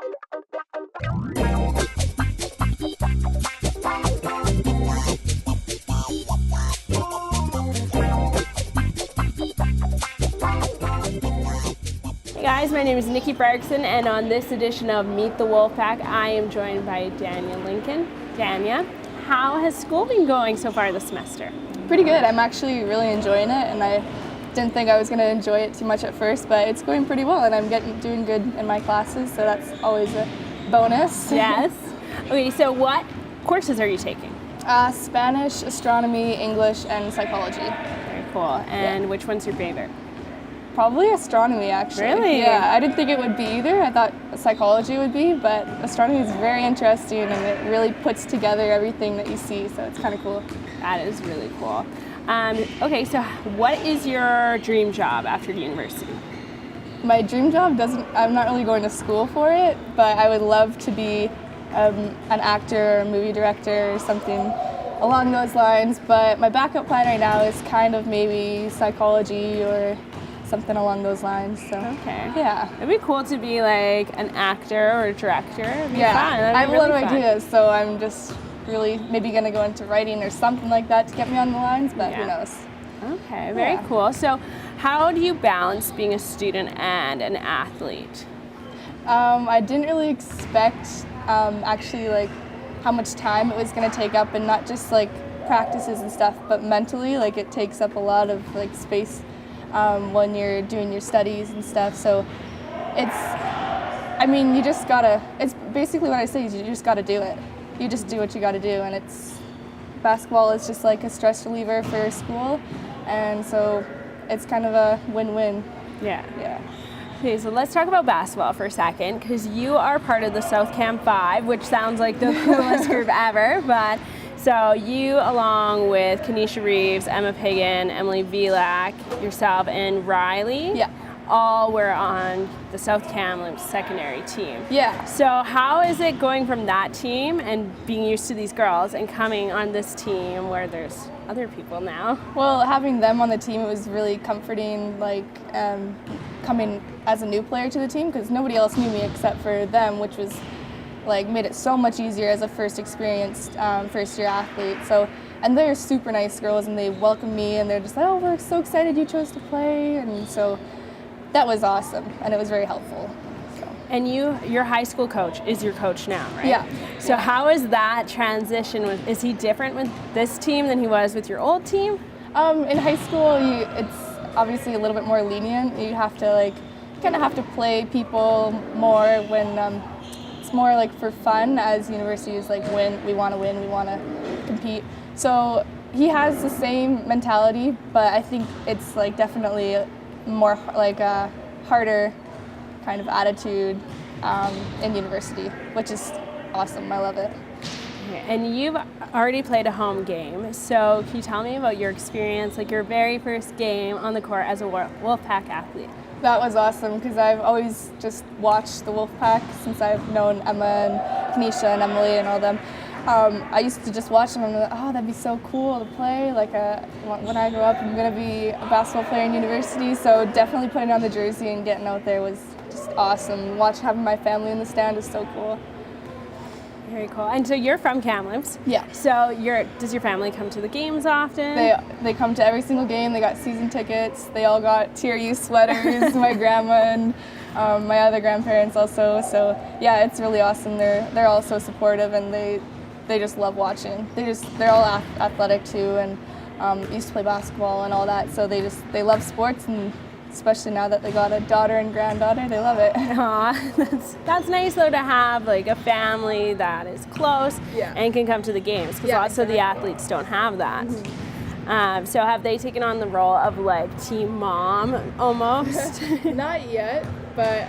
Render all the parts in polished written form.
Hey guys, my name is Nikki Fredrikson, and on this edition of Meet the Wolfpack, I am joined by Danya Lincoln. Danya, how has school been going so far this semester? Pretty good. I'm actually really enjoying it, and I didn't think I was going to enjoy it too much at first, but it's going pretty well, and I'm doing good in my classes, so that's always a bonus. Yes. Okay, so what courses are you taking? Spanish, astronomy, English, and psychology. Very cool. And which one's your favorite? Probably astronomy, actually. Really? Yeah, I didn't think it would be either. I thought psychology would be, but astronomy is very interesting, and it really puts together everything that you see, so it's kind of cool. That is really cool. Okay, so what is your dream job after university? My dream job I'm not really going to school for it, but I would love to be an actor or a movie director or something along those lines, but my backup plan right now is kind of maybe psychology or something along those lines. So okay. Yeah. It'd be cool to be like an actor or a director. It'd be fun. I have a lot of ideas, so I'm just really maybe going to go into writing or something like that to get me on the lines, but who knows. Okay, very cool. So how do you balance being a student and an athlete? I didn't really expect actually like how much time it was going to take up, and not just like practices and stuff, but mentally, like it takes up a lot of like space when you're doing your studies and stuff. So you just gotta, it's basically what I say is you just gotta do it. You just do what you gotta do, and basketball is just like a stress reliever for school, and so it's kind of a win-win. Yeah. Yeah. Okay, so let's talk about basketball for a second, because you are part of the South Cam 5, which sounds like the coolest group ever, but so you, along with Kanisha Reeves, Emma Pagan, Emily Vilak, yourself, and Riley, all were on the South Cam secondary team. Yeah. So how is it going from that team and being used to these girls and coming on this team where there's other people now? Well, having them on the team, it was really comforting, like coming as a new player to the team, because nobody else knew me except for them, which was like made it so much easier as a first experienced first-year athlete. So, and they're super nice girls, and they welcome me, and they're just like, oh, we're so excited you chose to play, and so that was awesome, and it was very helpful. So. And your high school coach is your coach now, right? Yeah. So how is that transition? Is he different with this team than he was with your old team? In high school, it's obviously a little bit more lenient. You have to kind of have to play people more when it's more like for fun, as university is like we want to compete. So he has the same mentality, but I think it's like definitely more like a harder kind of attitude in university, which is awesome. I love it. And you've already played a home game, so can you tell me about your experience, like your very first game on the court as a Wolfpack athlete? That was awesome, because I've always just watched the Wolfpack since I've known Emma and Kanisha and Emily and all them. I used to just watch them and be like, oh, that'd be so cool to play. Like when I grow up, I'm going to be a basketball player in university, so definitely putting on the jersey and getting out there was just awesome. Having my family in the stand is so cool. Very cool. And so you're from Kamloops. Yeah. So does your family come to the games often? They come to every single game. They got season tickets. They all got TRU sweaters. My grandma and my other grandparents also. So yeah, it's really awesome. They're all so supportive, and they just love watching. They're all athletic too, and used to play basketball and all that. So they love sports, and especially now that they got a daughter and granddaughter, they love it. Aww, that's nice though, to have like a family that is close and can come to the games, because lots of the athletes don't have that. Mm-hmm. So have they taken on the role of like team mom almost? Not yet, but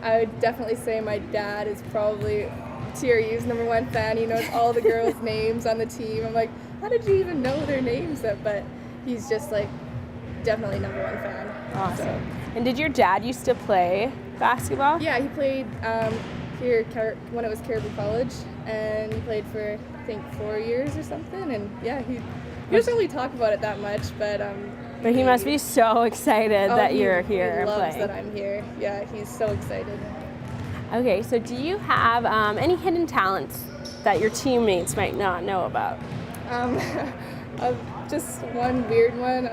I would definitely say my dad is probably TRU's #1 fan. He knows all the girls' names on the team. I'm like, how did you even know their names? But he's just like definitely #1 fan. Awesome. So. And did your dad used to play basketball? Yeah, he played here when it was Caribou College, and he played for I think 4 years or something. And yeah, he doesn't really talk about it that much, but he must be so excited that you're here he loves playing. that I'm here. Yeah, he's so excited. Okay, so do you have any hidden talents that your teammates might not know about? Just one weird one.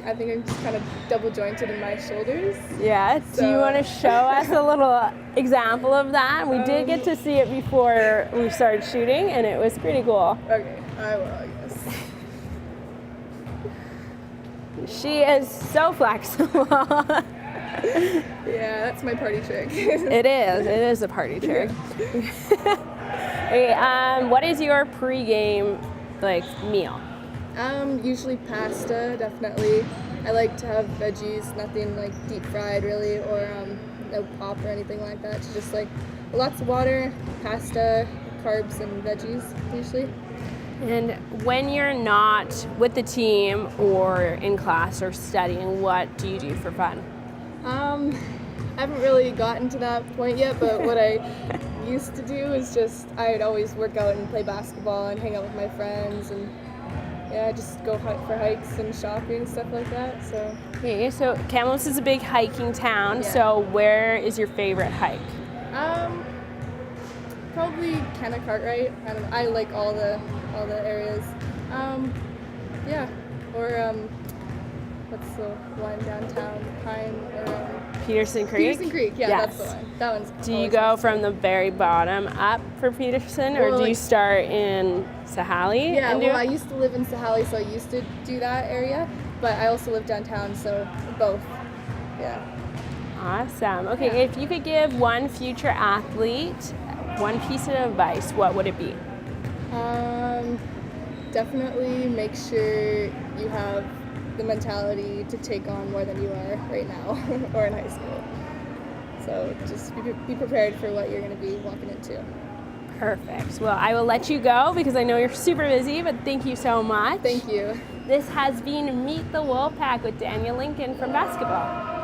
I think I'm just kind of double jointed in my shoulders. Yeah, do you want to show us a little example of that? We did get to see it before we started shooting, and it was pretty cool. Okay, I will, I guess. She is so flexible. Yeah, that's my party trick. It is a party trick. Okay, what is your pregame meal? Usually pasta, definitely. I like to have veggies, nothing like deep fried really, or no pop or anything like that. Just like lots of water, pasta, carbs, and veggies usually. And when you're not with the team or in class or studying, what do you do for fun? I haven't really gotten to that point yet, but what I used to do is I'd always work out and play basketball and hang out with my friends, and yeah, just go for hikes and shopping and stuff like that. So. Okay, so Kamloops is a big hiking town. Yeah. So where is your favorite hike? Probably Kenna Cartwright. I like all the areas. Yeah, or what's the one downtown? Pine or Peterson Creek? Peterson Creek, yeah, Yes. that's the one. That one's. Do you always go nice. from the very bottom up for Peterson, or Well, do you like- start in Sahali? Yeah, and do well, I it? used to live in Sahali, so I used to do that area, but I also live downtown, so both. Yeah. Awesome. Okay, Yeah. if you could give one future athlete one piece of advice, what would it be? Definitely make sure you have the mentality to take on more than you are right now or in high school. So just be prepared for what you're going to be walking into. Perfect. Well, I will let you go because I know you're super busy, but thank you so much. Thank you. This has been Meet the Wolfpack with Danya Lincoln from basketball.